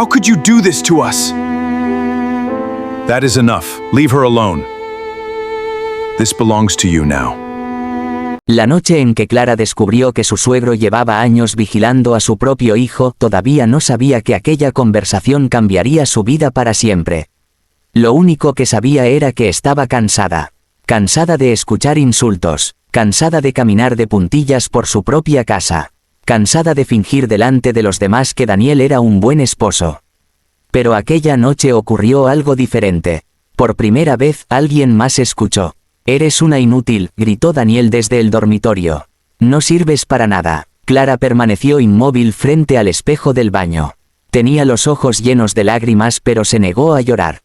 How could you do this to us? That is enough. Leave her alone. This belongs to you now. La noche en que Clara descubrió que su suegro llevaba años vigilando a su propio hijo, todavía no sabía que aquella conversación cambiaría su vida para siempre. Lo único que sabía era que estaba cansada. Cansada de escuchar insultos, cansada de caminar de puntillas por su propia casa, cansada de fingir delante de los demás que Daniel era un buen esposo. Pero aquella noche ocurrió algo diferente. Por primera vez alguien más escuchó. «Eres una inútil», gritó Daniel desde el dormitorio. «No sirves para nada». Clara permaneció inmóvil frente al espejo del baño. Tenía los ojos llenos de lágrimas pero se negó a llorar.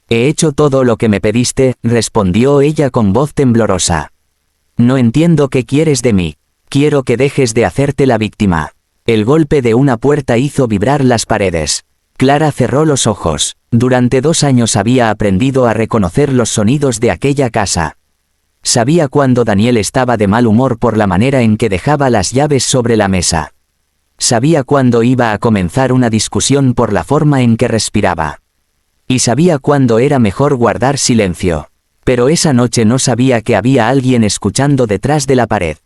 «He hecho todo lo que me pediste», respondió ella con voz temblorosa. «No entiendo qué quieres de mí. Quiero que dejes de hacerte la víctima». El golpe de una puerta hizo vibrar las paredes. Clara cerró los ojos. Durante 2 años había aprendido a reconocer los sonidos de aquella casa. Sabía cuando Daniel estaba de mal humor por la manera en que dejaba las llaves sobre la mesa. Sabía cuándo iba a comenzar una discusión por la forma en que respiraba. Y sabía cuándo era mejor guardar silencio. Pero esa noche no sabía que había alguien escuchando detrás de la pared.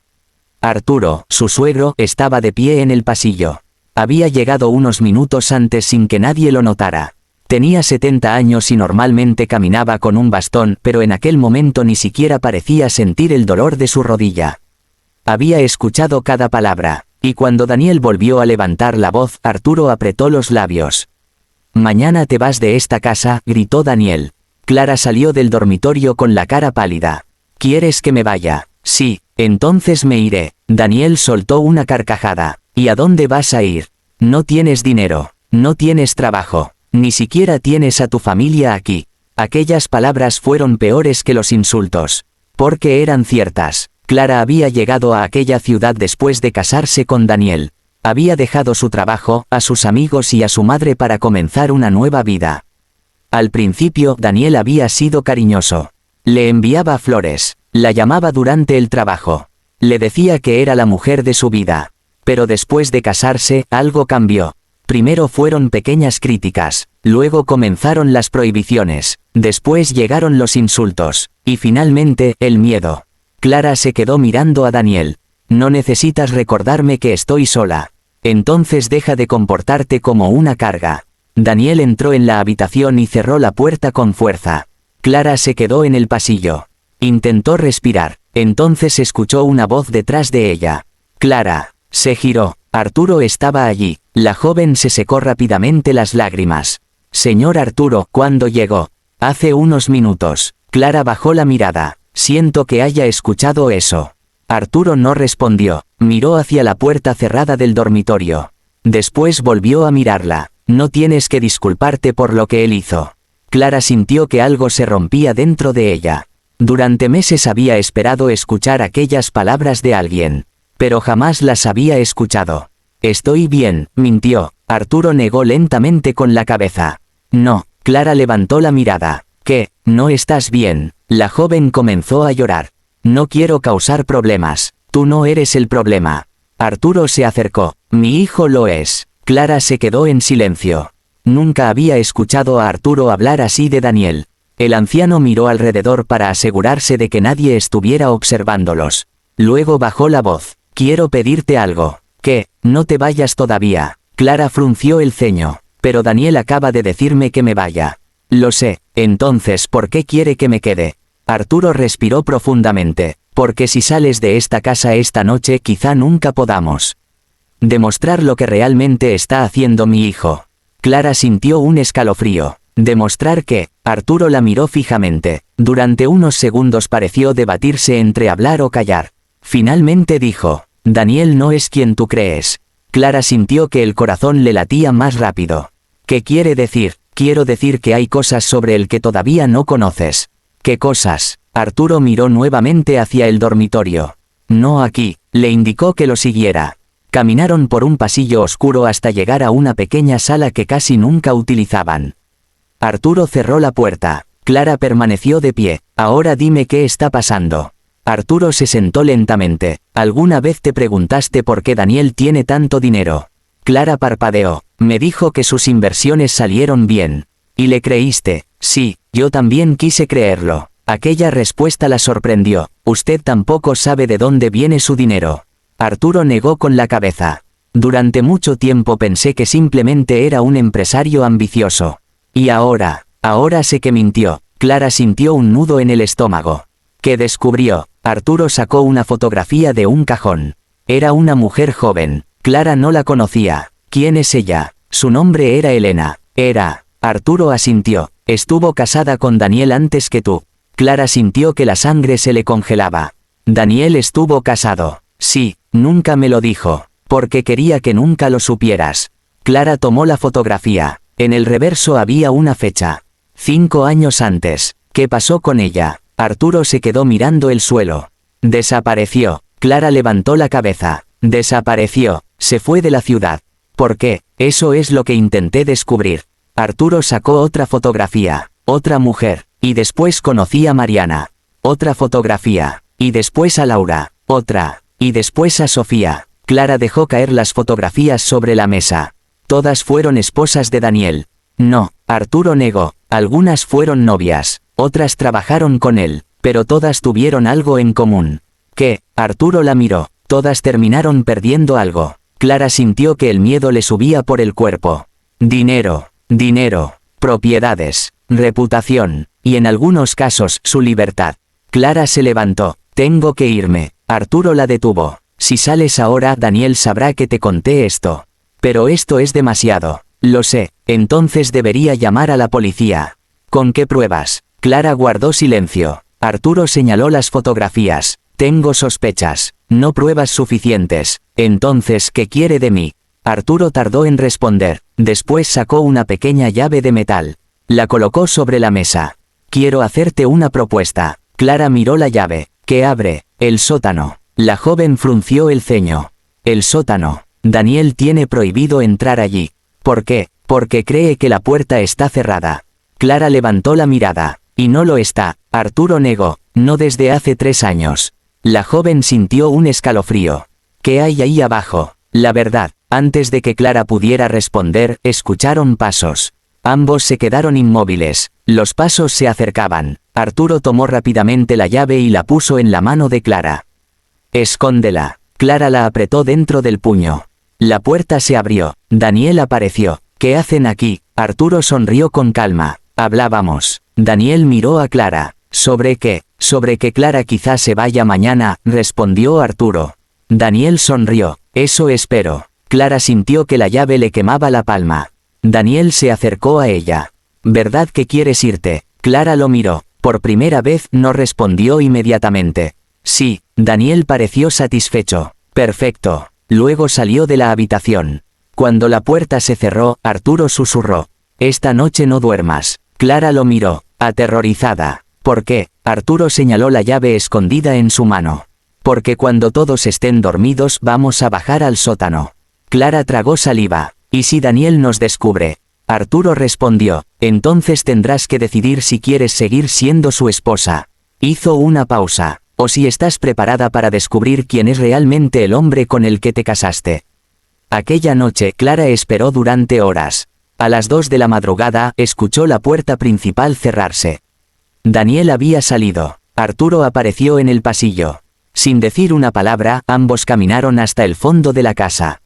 Arturo, su suegro, estaba de pie en el pasillo. Había llegado unos minutos antes sin que nadie lo notara. Tenía 70 años y normalmente caminaba con un bastón, pero en aquel momento ni siquiera parecía sentir el dolor de su rodilla. Había escuchado cada palabra, y cuando Daniel volvió a levantar la voz, Arturo apretó los labios. «Mañana te vas de esta casa», gritó Daniel. Clara salió del dormitorio con la cara pálida. «¿Quieres que me vaya?» «Sí, entonces me iré». Daniel soltó una carcajada. «¿Y a dónde vas a ir? No tienes dinero, no tienes trabajo, ni siquiera tienes a tu familia aquí». Aquellas palabras fueron peores que los insultos, porque eran ciertas. Clara había llegado a aquella ciudad después de casarse con Daniel. Había dejado su trabajo, a sus amigos y a su madre para comenzar una nueva vida. Al principio, Daniel había sido cariñoso. Le enviaba flores, la llamaba durante el trabajo. Le decía que era la mujer de su vida. Pero después de casarse, algo cambió. Primero fueron pequeñas críticas, luego comenzaron las prohibiciones, después llegaron los insultos, y finalmente, el miedo. Clara se quedó mirando a Daniel. «No necesitas recordarme que estoy sola. Entonces deja de comportarte como una carga». Daniel entró en la habitación y cerró la puerta con fuerza. Clara se quedó en el pasillo. Intentó respirar, entonces escuchó una voz detrás de ella. «Clara». Se giró. Arturo estaba allí. La joven se secó rápidamente las lágrimas. «Señor Arturo», ¿cuándo llegó? «Hace unos minutos». Clara bajó la mirada. «Siento que haya escuchado eso». Arturo no respondió. Miró hacia la puerta cerrada del dormitorio. Después volvió a mirarla. «No tienes que disculparte por lo que él hizo». Clara sintió que algo se rompía dentro de ella. Durante meses había esperado escuchar aquellas palabras de alguien. Pero jamás las había escuchado. «Estoy bien», mintió. Arturo negó lentamente con la cabeza. «No». Clara levantó la mirada. «¿Qué? ¿No estás bien?» La joven comenzó a llorar. «No quiero causar problemas. Tú no eres el problema». Arturo se acercó. «Mi hijo lo es». Clara se quedó en silencio. Nunca había escuchado a Arturo hablar así de Daniel. El anciano miró alrededor para asegurarse de que nadie estuviera observándolos. Luego bajó la voz. «Quiero pedirte algo». «¿Qué? No te vayas todavía». Clara frunció el ceño. «Pero Daniel acaba de decirme que me vaya». «Lo sé. Entonces, ¿por qué quiere que me quede?» Arturo respiró profundamente. «Porque si sales de esta casa esta noche quizá nunca podamos demostrar lo que realmente está haciendo mi hijo». Clara sintió un escalofrío. «¿Demostrar qué?» Arturo la miró fijamente. Durante unos segundos pareció debatirse entre hablar o callar. Finalmente dijo: «Daniel no es quien tú crees». Clara sintió que el corazón le latía más rápido. «¿Qué quiere decir?» «Quiero decir que hay cosas sobre el que todavía no conoces». «¿Qué cosas?» Arturo miró nuevamente hacia el dormitorio. «No aquí», le indicó que lo siguiera. Caminaron por un pasillo oscuro hasta llegar a una pequeña sala que casi nunca utilizaban. Arturo cerró la puerta. Clara permaneció de pie. «Ahora dime qué está pasando». Arturo se sentó lentamente. «¿Alguna vez te preguntaste por qué Daniel tiene tanto dinero?» Clara parpadeó. Me dijo que sus inversiones salieron bien. ¿Y le creíste? Sí, yo también quise creerlo. Aquella respuesta la sorprendió. Usted tampoco sabe de dónde viene su dinero. Arturo negó con la cabeza. Durante mucho tiempo pensé que simplemente era un empresario ambicioso. Y ahora sé que mintió. Clara sintió un nudo en el estómago. ¿Qué descubrió? Arturo sacó una fotografía de un cajón. Era una mujer joven. Clara no la conocía. ¿Quién es ella? Su nombre era Elena. Arturo asintió. Estuvo casada con Daniel antes que tú. Clara sintió que la sangre se le congelaba. Daniel estuvo casado. Sí, nunca me lo dijo. Porque quería que nunca lo supieras. Clara tomó la fotografía. En el reverso había una fecha. 5 años antes. ¿Qué pasó con ella? Arturo se quedó mirando el suelo. Desapareció. Clara levantó la cabeza. Desapareció. Se fue de la ciudad. ¿Por qué? Eso es lo que intenté descubrir. Arturo sacó otra fotografía. Otra mujer. Y después conocí a Mariana. Otra fotografía. Y después a Laura. Otra. Y después a Sofía. Clara dejó caer las fotografías sobre la mesa. Todas fueron esposas de Daniel. No, Arturo negó. Algunas fueron novias. Otras trabajaron con él. Pero todas tuvieron algo en común. ¿Qué? Arturo la miró. Todas terminaron perdiendo algo. Clara sintió que el miedo le subía por el cuerpo. Dinero, propiedades, reputación, y en algunos casos su libertad. Clara se levantó. Tengo que irme. Arturo la detuvo. Si sales ahora, Daniel sabrá que te conté esto. Pero esto es demasiado. Lo sé. Entonces debería llamar a la policía. ¿Con qué pruebas? Clara guardó silencio. Arturo señaló las fotografías. Tengo sospechas. No pruebas suficientes. Entonces, ¿qué quiere de mí? Arturo tardó en responder. Después sacó una pequeña llave de metal. La colocó sobre la mesa. Quiero hacerte una propuesta. Clara miró la llave. ¿Qué abre? El sótano. La joven frunció el ceño. El sótano. Daniel tiene prohibido entrar allí. ¿Por qué? Porque cree que la puerta está cerrada. Clara levantó la mirada. Y no lo está. Arturo negó. No desde hace 3 años. La joven sintió un escalofrío. ¿Qué hay ahí abajo? La verdad, antes de que Clara pudiera responder, escucharon pasos. Ambos se quedaron inmóviles. Los pasos se acercaban. Arturo tomó rápidamente la llave y la puso en la mano de Clara. Escóndela. Clara la apretó dentro del puño. La puerta se abrió. Daniel apareció. ¿Qué hacen aquí? Arturo sonrió con calma. Hablábamos. Daniel miró a Clara. ¿Sobre qué? Sobre que Clara quizás se vaya mañana, respondió Arturo. Daniel sonrió. Eso espero. Clara sintió que la llave le quemaba la palma. Daniel se acercó a ella. ¿Verdad que quieres irte? Clara lo miró. Por primera vez no respondió inmediatamente. Sí, Daniel pareció satisfecho. Perfecto. Luego salió de la habitación. Cuando la puerta se cerró, Arturo susurró. Esta noche no duermas. Clara lo miró, aterrorizada. ¿Por qué? Arturo señaló la llave escondida en su mano. Porque cuando todos estén dormidos vamos a bajar al sótano. Clara tragó saliva. ¿Y si Daniel nos descubre? Arturo respondió. Entonces tendrás que decidir si quieres seguir siendo su esposa. Hizo una pausa. O si estás preparada para descubrir quién es realmente el hombre con el que te casaste. Aquella noche Clara esperó durante horas. A las 2 de la madrugada escuchó la puerta principal cerrarse. Daniel había salido. Arturo apareció en el pasillo. Sin decir una palabra, ambos caminaron hasta el fondo de la casa.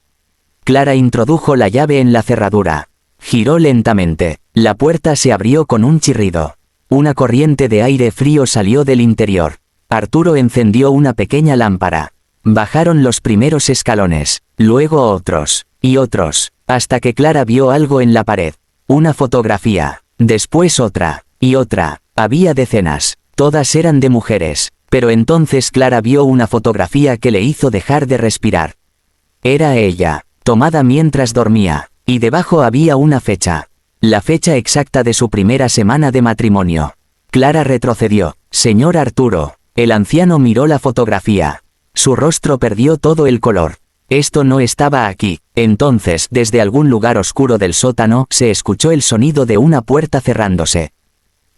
Clara introdujo la llave en la cerradura. Giró lentamente. La puerta se abrió con un chirrido. Una corriente de aire frío salió del interior. Arturo encendió una pequeña lámpara. Bajaron los primeros escalones, luego otros, y otros, hasta que Clara vio algo en la pared. Una fotografía, después otra, y otra. Había decenas, todas eran de mujeres, pero entonces Clara vio una fotografía que le hizo dejar de respirar. Era ella, tomada mientras dormía, y debajo había una fecha. La fecha exacta de su primera semana de matrimonio. Clara retrocedió. Señor Arturo. El anciano miró la fotografía. Su rostro perdió todo el color. Esto no estaba aquí. Entonces, desde algún lugar oscuro del sótano, se escuchó el sonido de una puerta cerrándose.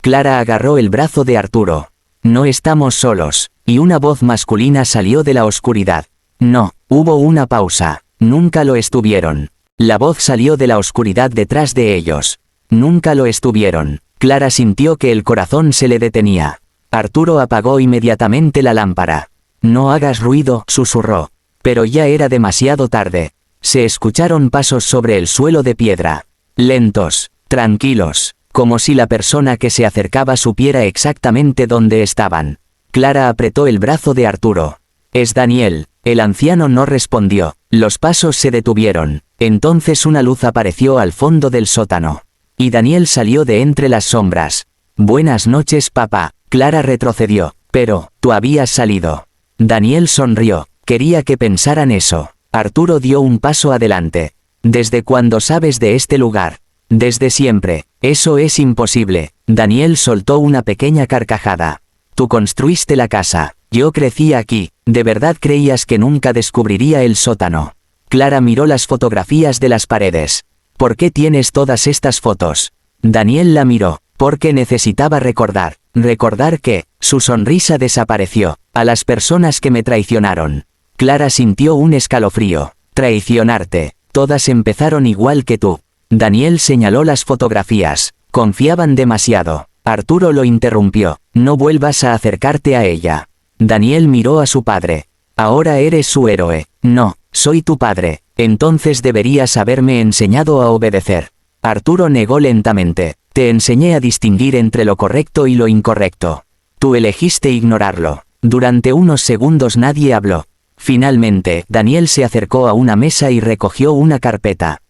Clara agarró el brazo de Arturo. No estamos solos. Y una voz masculina salió de la oscuridad. No, hubo una pausa. Nunca lo estuvieron. La voz salió de la oscuridad detrás de ellos. Nunca lo estuvieron. Clara sintió que el corazón se le detenía. Arturo apagó inmediatamente la lámpara. No hagas ruido, susurró. Pero ya era demasiado tarde. Se escucharon pasos sobre el suelo de piedra. Lentos, tranquilos, como si la persona que se acercaba supiera exactamente dónde estaban. Clara apretó el brazo de Arturo. «Es Daniel». El anciano no respondió. Los pasos se detuvieron. Entonces una luz apareció al fondo del sótano. Y Daniel salió de entre las sombras. «Buenas noches, papá». Clara retrocedió. «Pero, tú habías salido». Daniel sonrió. Quería que pensaran eso. Arturo dio un paso adelante. «¿Desde cuándo sabes de este lugar?» «Desde siempre». «Eso es imposible». Daniel soltó una pequeña carcajada. «Tú construiste la casa. Yo crecí aquí. ¿De verdad creías que nunca descubriría el sótano?» Clara miró las fotografías de las paredes. «¿Por qué tienes todas estas fotos?» Daniel la miró. «Porque necesitaba recordar». «¿Recordar qué?» Su sonrisa desapareció. «A las personas que me traicionaron». Clara sintió un escalofrío. «Traicionarte. Todas empezaron igual que tú». Daniel señaló las fotografías. Confiaban demasiado. Arturo lo interrumpió. «No vuelvas a acercarte a ella». Daniel miró a su padre. «Ahora eres su héroe». «No, soy tu padre. Entonces deberías haberme enseñado a obedecer». Arturo negó lentamente. «Te enseñé a distinguir entre lo correcto y lo incorrecto. Tú elegiste ignorarlo». Durante unos segundos nadie habló. Finalmente, Daniel se acercó a una mesa y recogió una carpeta.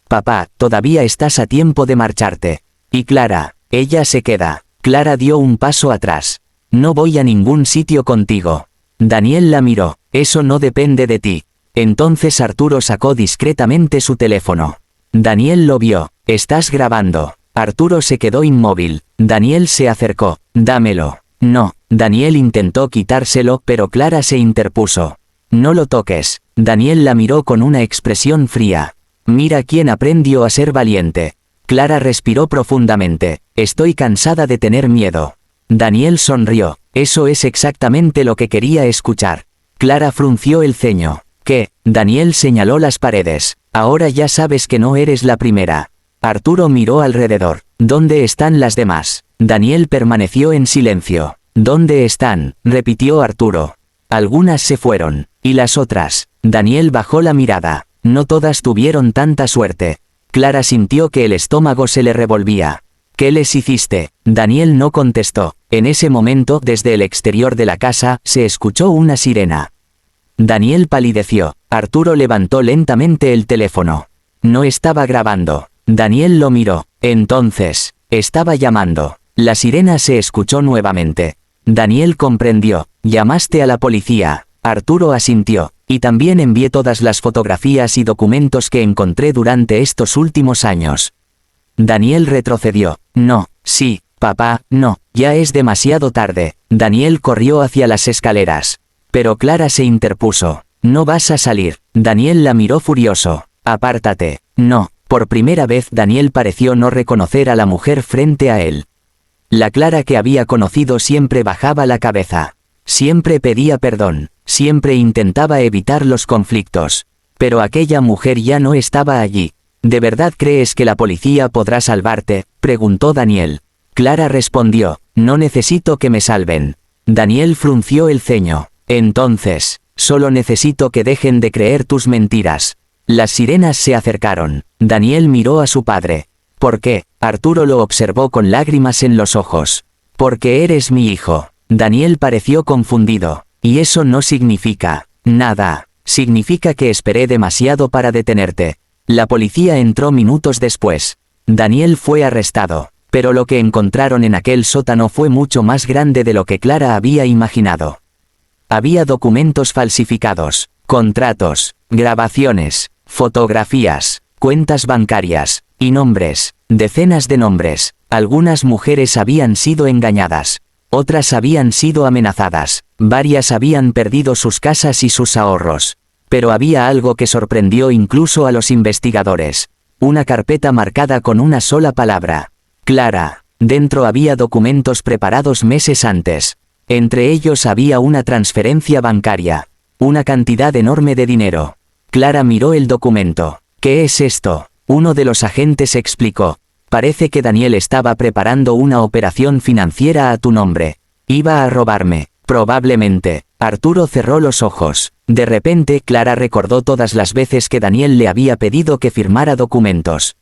«Papá, todavía estás a tiempo de marcharte». «Y Clara». «Ella se queda». Clara dio un paso atrás. «No voy a ningún sitio contigo». Daniel la miró. «Eso no depende de ti». Entonces Arturo sacó discretamente su teléfono. Daniel lo vio. «Estás grabando». Arturo se quedó inmóvil. Daniel se acercó. «Dámelo». «No». Daniel intentó quitárselo, pero Clara se interpuso. «No lo toques». Daniel la miró con una expresión fría. «Mira quién aprendió a ser valiente». Clara respiró profundamente. «Estoy cansada de tener miedo». Daniel sonrió. «Eso es exactamente lo que quería escuchar». Clara frunció el ceño. «¿Qué?» Daniel señaló las paredes. «Ahora ya sabes que no eres la primera». Arturo miró alrededor. «¿Dónde están las demás?» Daniel permaneció en silencio. «¿Dónde están?», repitió Arturo. «Algunas se fueron. ¿Y las otras?». Daniel bajó la mirada. «No todas tuvieron tanta suerte». Clara sintió que el estómago se le revolvía. «¿Qué les hiciste?». Daniel no contestó. En ese momento, desde el exterior de la casa, se escuchó una sirena. Daniel palideció. Arturo levantó lentamente el teléfono. No estaba grabando. Daniel lo miró. Entonces, estaba llamando. La sirena se escuchó nuevamente. Daniel comprendió. «Llamaste a la policía». Arturo asintió. «Y también envié todas las fotografías y documentos que encontré durante estos últimos años». Daniel retrocedió. «No, sí, papá, no, ya es demasiado tarde». Daniel corrió hacia las escaleras. Pero Clara se interpuso. «No vas a salir». Daniel la miró furioso. «Apártate». «No». Por primera vez Daniel pareció no reconocer a la mujer frente a él. La Clara que había conocido siempre bajaba la cabeza. Siempre pedía perdón. Siempre intentaba evitar los conflictos. Pero aquella mujer ya no estaba allí. «¿De verdad crees que la policía podrá salvarte?», preguntó Daniel. Clara respondió. «No necesito que me salven». Daniel frunció el ceño. «Entonces, solo necesito que dejen de creer tus mentiras». Las sirenas se acercaron. Daniel miró a su padre. «¿Por qué?». Arturo lo observó con lágrimas en los ojos. «Porque eres mi hijo». Daniel pareció confundido. «Y eso no significa nada. Significa que esperé demasiado para detenerte». La policía entró minutos después. Daniel fue arrestado. Pero lo que encontraron en aquel sótano fue mucho más grande de lo que Clara había imaginado. Había documentos falsificados, contratos, grabaciones, fotografías, cuentas bancarias, y nombres, decenas de nombres. Algunas mujeres habían sido engañadas. Otras habían sido amenazadas. Varias habían perdido sus casas y sus ahorros. Pero había algo que sorprendió incluso a los investigadores. Una carpeta marcada con una sola palabra. Clara. Dentro había documentos preparados meses antes. Entre ellos había una transferencia bancaria. Una cantidad enorme de dinero. Clara miró el documento. ¿Qué es esto? Uno de los agentes explicó. Parece que Daniel estaba preparando una operación financiera a tu nombre. Iba a robarme, probablemente. Arturo cerró los ojos. De repente, Clara recordó todas las veces que Daniel le había pedido que firmara documentos.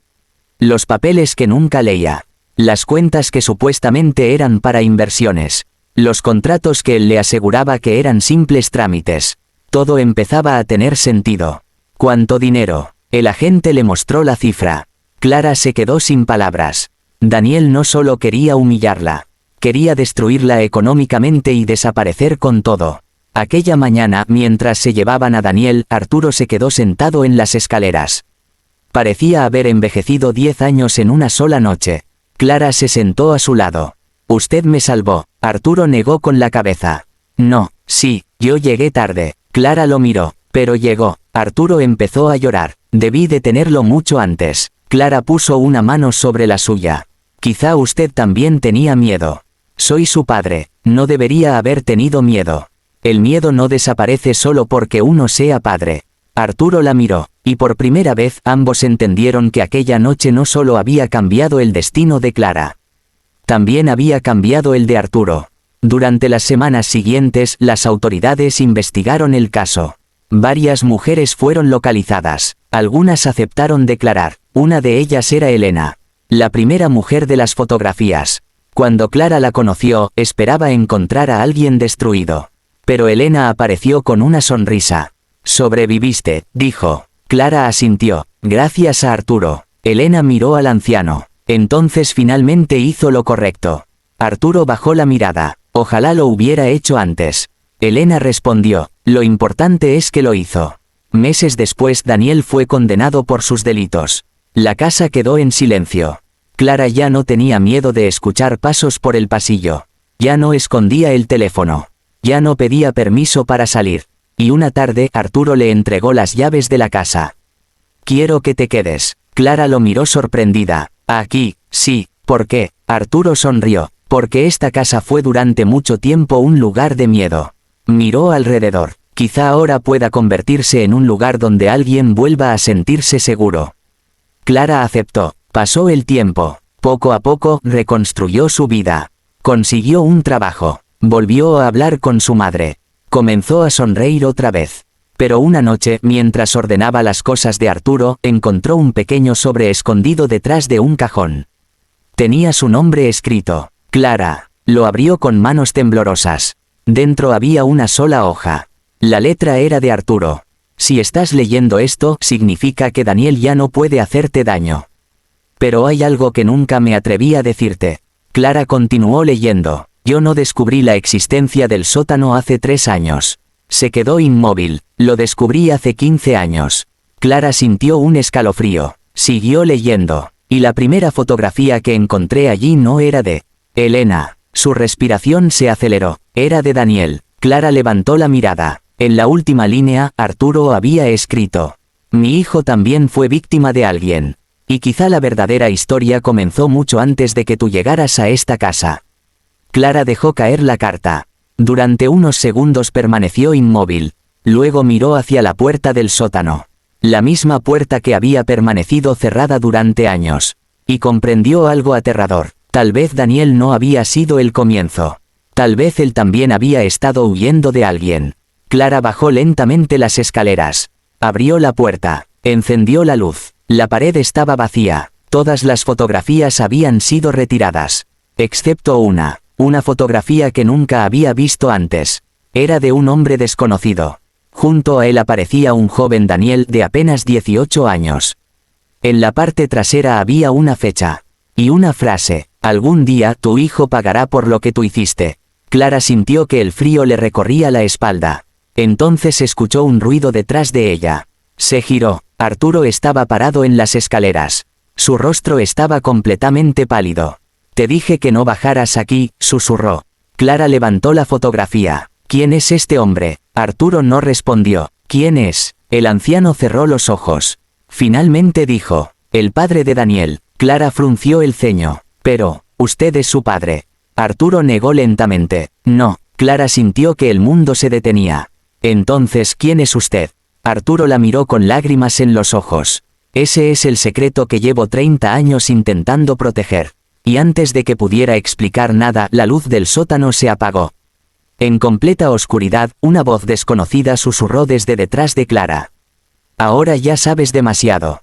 Los papeles que nunca leía. Las cuentas que supuestamente eran para inversiones. Los contratos que él le aseguraba que eran simples trámites. Todo empezaba a tener sentido. ¿Cuánto dinero? El agente le mostró la cifra. Clara se quedó sin palabras. Daniel no solo quería humillarla. Quería destruirla económicamente y desaparecer con todo. Aquella mañana, mientras se llevaban a Daniel, Arturo se quedó sentado en las escaleras. Parecía haber envejecido 10 años en una sola noche. Clara se sentó a su lado. Usted me salvó. Arturo negó con la cabeza. No, sí, yo llegué tarde. Clara lo miró, pero llegó. Arturo empezó a llorar. Debí detenerlo mucho antes. Clara puso una mano sobre la suya. Quizá usted también tenía miedo. Soy su padre, no debería haber tenido miedo. El miedo no desaparece solo porque uno sea padre. Arturo la miró, y por primera vez ambos entendieron que aquella noche no solo había cambiado el destino de Clara. También había cambiado el de Arturo. Durante las semanas siguientes, las autoridades investigaron el caso. Varias mujeres fueron localizadas. Algunas aceptaron declarar. Una de ellas era Elena, la primera mujer de las fotografías. Cuando Clara la conoció, esperaba encontrar a alguien destruido. Pero Elena apareció con una sonrisa. Sobreviviste, dijo. Clara asintió. Gracias a Arturo. Elena miró al anciano. Entonces finalmente hizo lo correcto. Arturo bajó la mirada. Ojalá lo hubiera hecho antes. Elena respondió. Lo importante es que lo hizo. Meses después Daniel fue condenado por sus delitos. La casa quedó en silencio. Clara ya no tenía miedo de escuchar pasos por el pasillo. Ya no escondía el teléfono. Ya no pedía permiso para salir. Y una tarde Arturo le entregó las llaves de la casa. Quiero que te quedes. Clara lo miró sorprendida. Aquí, sí, ¿por qué? Arturo sonrió. Porque esta casa fue durante mucho tiempo un lugar de miedo. Miró alrededor. Quizá ahora pueda convertirse en un lugar donde alguien vuelva a sentirse seguro. Clara aceptó. Pasó el tiempo. Poco a poco, reconstruyó su vida. Consiguió un trabajo. Volvió a hablar con su madre. Comenzó a sonreír otra vez. Pero una noche, mientras ordenaba las cosas de Arturo, encontró un pequeño sobre escondido detrás de un cajón. Tenía su nombre escrito. Clara. Lo abrió con manos temblorosas. Dentro había una sola hoja. La letra era de Arturo. Si estás leyendo esto, significa que Daniel ya no puede hacerte daño. Pero hay algo que nunca me atreví a decirte. Clara continuó leyendo. Yo no descubrí la existencia del sótano hace 3 años. Se quedó inmóvil. Lo descubrí hace 15 años. Clara sintió un escalofrío. Siguió leyendo. Y la primera fotografía que encontré allí no era de Elena. Su respiración se aceleró. Era de Daniel. Clara levantó la mirada. En la última línea, Arturo había escrito. Mi hijo también fue víctima de alguien. Y quizá la verdadera historia comenzó mucho antes de que tú llegaras a esta casa. Clara dejó caer la carta. Durante unos segundos permaneció inmóvil. Luego miró hacia la puerta del sótano. La misma puerta que había permanecido cerrada durante años. Y comprendió algo aterrador. Tal vez Daniel no había sido el comienzo. Tal vez él también había estado huyendo de alguien. Clara bajó lentamente las escaleras. Abrió la puerta. Encendió la luz. La pared estaba vacía. Todas las fotografías habían sido retiradas. Excepto una fotografía que nunca había visto antes. Era de un hombre desconocido. Junto a él aparecía un joven Daniel de apenas 18 años. En la parte trasera había una fecha. Y una frase. Algún día tu hijo pagará por lo que tú hiciste. Clara sintió que el frío le recorría la espalda. Entonces escuchó un ruido detrás de ella. Se giró. Arturo estaba parado en las escaleras. Su rostro estaba completamente pálido. Te dije que no bajaras aquí, susurró. Clara levantó la fotografía. ¿Quién es este hombre? Arturo no respondió. ¿Quién es? El anciano cerró los ojos. Finalmente dijo. El padre de Daniel. Clara frunció el ceño. Pero, usted es su padre. Arturo negó lentamente. No. Clara sintió que el mundo se detenía. Entonces, ¿quién es usted? Arturo la miró con lágrimas en los ojos. Ese es el secreto que llevo 30 años intentando proteger. Y antes de que pudiera explicar nada, la luz del sótano se apagó. En completa oscuridad, una voz desconocida susurró desde detrás de Clara. Ahora ya sabes demasiado.